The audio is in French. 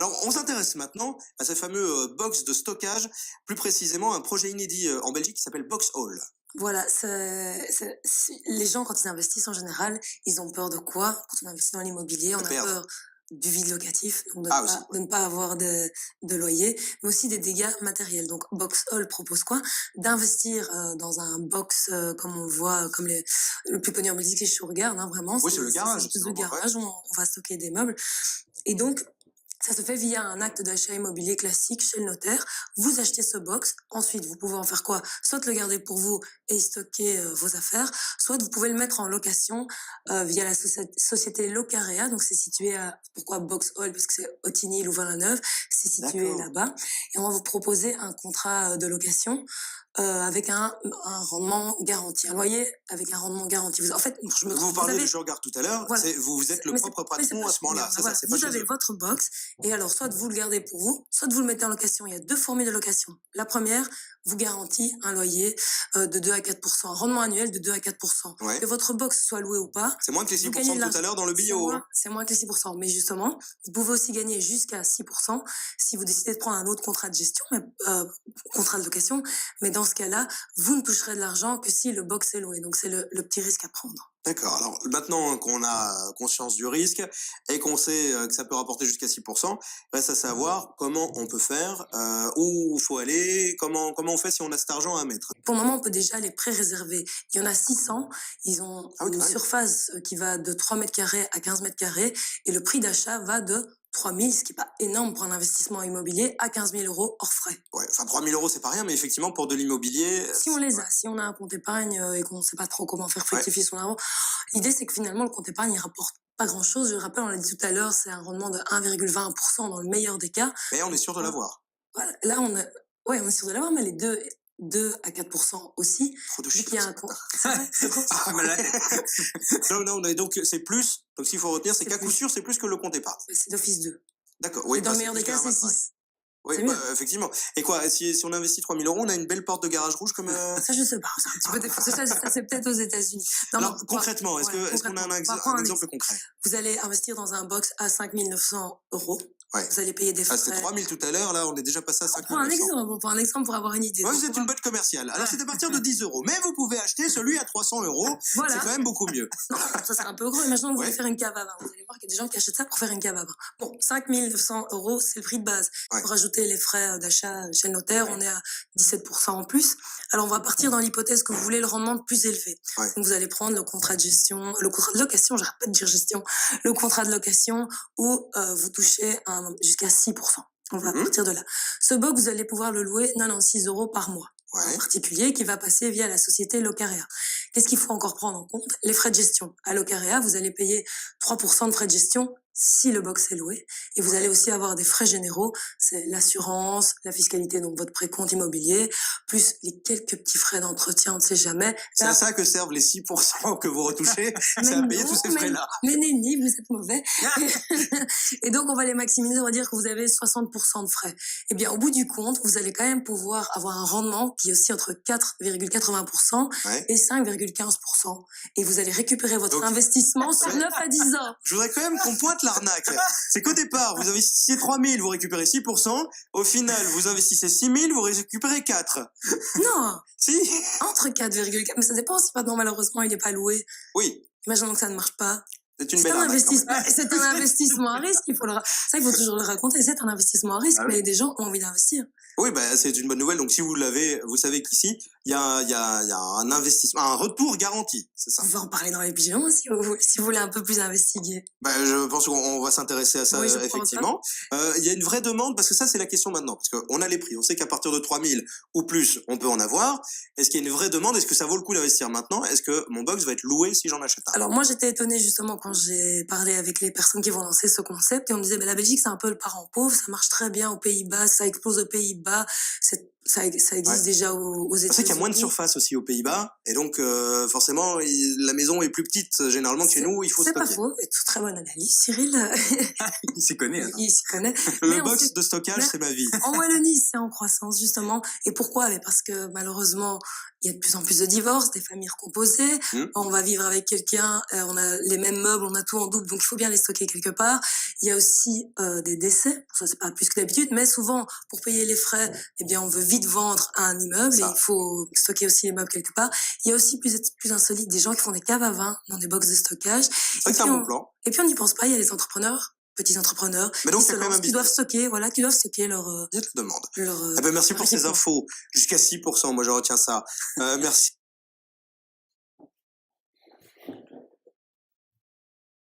Alors, on s'intéresse maintenant à ces fameux box de stockage, plus précisément un projet inédit en Belgique qui s'appelle Box Hall. Voilà, les gens, quand ils investissent en général, ils ont peur de quoi? Quand on investit dans l'immobilier, on De a perdre. peur du vide locatif, donc Ah, aussi, de ouais. ne pas avoir de loyer, mais aussi des dégâts matériels. Donc Boxhall propose quoi? D'investir dans un box, comme on le voit, le plus connu en Belgique, c'est Shurgard, hein, vraiment, Oui, c'est le c'est une garage, c'est espèce de vraiment, ouais. garage où on va stocker des meubles. Et donc, ça se fait via un acte d'achat immobilier classique chez le notaire. Vous achetez ce box. Ensuite, vous pouvez en faire quoi? Soit le garder pour vous et y stocker vos affaires, soit vous pouvez le mettre en location via la société Locarea. Donc, c'est situé à, pourquoi Box Hall? Parce que c'est Ottigny, Louvain-la-Neuve. C'est situé D'accord. là-bas. Et on va vous proposer un contrat de location avec un rendement garanti, un loyer avec un rendement garanti. En fait, je me Vous trompe. Vous parliez de avez, Shurgard tout à l'heure, voilà, vous êtes le mais propre c'est patron pas à ce moment-là, Shurgard. c'est ça, Voilà, c'est pas vous chez avez eux. votre box et alors soit vous le gardez pour vous, soit vous le mettez en location. Il y a deux formules de location. La première vous garantit un loyer de 2 à 4%, un rendement annuel de 2 à 4%. Ouais. Que votre box soit loué ou pas, C'est moins que les vous gagnez 6% de de tout à l'argent. l'heure dans le bio, hein. C'est moins que les 6%. Mais justement, vous pouvez aussi gagner jusqu'à 6% si vous décidez de prendre un autre contrat de gestion, contrat de location. Mais dans ce cas-là, vous ne toucherez de l'argent que si le box est loué. Donc c'est le petit risque à prendre. D'accord. Alors maintenant qu'on a conscience du risque et qu'on sait que ça peut rapporter jusqu'à 6%, reste à savoir comment on peut faire, où il faut aller, comment on fait si on a cet argent à mettre. Pour le moment, on peut déjà les pré-réserver. Il y en a 600. Ils ont Ah oui, une quand même. surface qui va de 3 mètres carrés à 15 mètres carrés et le prix d'achat va de 3 000, ce qui n'est pas énorme pour un investissement immobilier, à 15 000 euros hors frais. Ouais, enfin 3 000 euros, c'est pas rien, mais effectivement, pour de l'immobilier, Si on les a, si on a un compte épargne et qu'on ne sait pas trop comment faire fructifier son argent, l'idée c'est que finalement le compte épargne il rapporte pas grand-chose. Je le rappelle, on l'a dit tout à l'heure, c'est un rendement de 1,20% dans le meilleur des cas. mais on est sûr de l'avoir. Voilà, là on est sûr de l'avoir, mais les 2 à 4% aussi, Trop de vu qu'il y chiffres. a un compte. C'est vrai, c'est trop. Ah, mais là- non, mais donc c'est plus. Donc s'il faut retenir, c'est C'est qu'à coup plus. sûr, c'est plus que le compte épargne. C'est d'office 2. D'accord. Et Oui, dans bah, le c'est meilleur plus des cas, qu'un c'est 25. 6. Oui, C'est bah, mieux. effectivement. Et quoi, si on investit 3 000 euros, on a une belle porte de garage rouge comme. Ça, je sais pas. C'est un petit peu défoncé. Ça, c'est peut-être aux États-Unis. Alors concrètement, est-ce qu'on a concrètement, un exemple concret? vous allez investir dans un box à 5 900 euros. Ouais. Vous allez payer des frais. Ah, c'était 3 000 tout à l'heure, là, on est déjà passé à On 5 prend un 900. exemple, pour avoir une idée. Ouais, Donc, vous êtes une bonne commerciale. Alors, c'est à partir de 10 euros. Mais vous pouvez acheter celui à 300 euros. Voilà. C'est quand même beaucoup mieux. Non, ça c'est un peu gros. Imaginons que vous Ouais. voulez faire une cave à vin. Vous allez voir qu'il y a des gens qui achètent ça pour faire une cave à vin. Bon, 5 900 euros, c'est le prix de base. Ouais. Pour rajouter les frais d'achat chez le notaire, on est à 17% en plus. Alors, on va partir dans l'hypothèse que vous voulez le rendement le plus élevé. Ouais. Donc, vous allez prendre le contrat de gestion, le contrat de location, j'arrête pas de dire gestion, le contrat de location où vous touchez jusqu'à 6%. On va partir de là. Ce box, vous allez pouvoir le louer 96 euros par mois. Ouais. En particulier, qui va passer via la société Locarea. Qu'est-ce qu'il faut encore prendre en compte? Les frais de gestion. À Locarea, vous allez payer 3% de frais de gestion si le box est loué. Et vous allez aussi avoir des frais généraux. C'est l'assurance, la fiscalité, donc votre précompte immobilier, plus les quelques petits frais d'entretien, on ne sait jamais. C'est à ça que servent les 6% que vous retouchez. C'est Mais à payer non, tous ces frais-là. Mais nenni, vous êtes mauvais. Et donc, on va les maximiser. On va dire que vous avez 60% de frais. Eh bien, au bout du compte, vous allez quand même pouvoir avoir un rendement qui est aussi entre 4,80% Ouais. et 5,15%. Et vous allez récupérer votre Donc- investissement sur 9 à 10 ans. Je voudrais quand même qu'on pointe l'arnaque. C'est qu'au départ, vous investissez 3 000, vous récupérez 6%. Au final, vous investissez 6 000, vous récupérez 4. Non, Si? entre 4,4. Mais ça dépend si maintenant, malheureusement, il n'est pas loué. Oui. Imaginons que ça ne marche pas. C'est une C'est belle un arnaque. investissement. C'est un investissement à risque. Ça, il faut toujours le raconter. C'est un investissement à risque, Ah oui. mais des gens ont envie d'investir. Oui, bah, c'est une bonne nouvelle. Donc, si vous l'avez, vous savez qu'ici, il y a un investissement, un retour garanti. C'est ça. On va en parler dans les pigeons si vous voulez un peu plus investiguer. Bah, je pense qu'on va s'intéresser à ça, Oui, je pense, effectivement. Il y a une vraie demande, parce que ça, c'est la question maintenant. Parce qu'on a les prix. On sait qu'à partir de 3 000 ou plus, on peut en avoir. Est-ce qu'il y a une vraie demande? Est-ce que ça vaut le coup d'investir maintenant? Est-ce que mon box va être loué si j'en achète un? Alors moi, j'étais étonnée justement quand j'ai parlé avec les personnes qui vont lancer ce concept et on me disait, la Belgique, c'est un peu le parent pauvre, ça marche très bien aux Pays-Bas, ça explose aux Pays-Bas, c'est Ça existe Ouais. déjà aux Je sais qu'il y a moins de États-Unis. surface aussi aux Pays-Bas, et donc forcément, la maison est plus petite généralement que chez nous, il faut C'est pas stocker. faux, et très bonne analyse, Cyril. Il s'y connaît. Hein. Il s'y connaît. Mais Le on box sait- de stockage, mais c'est ma vie. En Wallonie, c'est en croissance, justement. Et pourquoi? Mais parce que malheureusement, il y a de plus en plus de divorces, des familles recomposées. On va vivre avec quelqu'un, on a les mêmes meubles, on a tout en double, donc il faut bien les stocker quelque part. Il y a aussi des décès. Ça, c'est pas plus que d'habitude, mais souvent, pour payer les frais, eh bien, on veut vite vendre un immeuble et il faut stocker aussi les meubles quelque part. Il y a aussi plus insolite des gens qui font des caves à vin dans des box de stockage. C'est vrai que c'est un bon plan. Et puis on n'y pense pas, il y a les entrepreneurs, petits entrepreneurs, Mais donc, qui c'est se quand même un lancent, qui doivent business. stocker, voilà, qui doivent stocker Il y a de la demande. leur Eh ben, merci leur pour ces équipement. infos. Jusqu'à 6%, moi je retiens ça. Merci.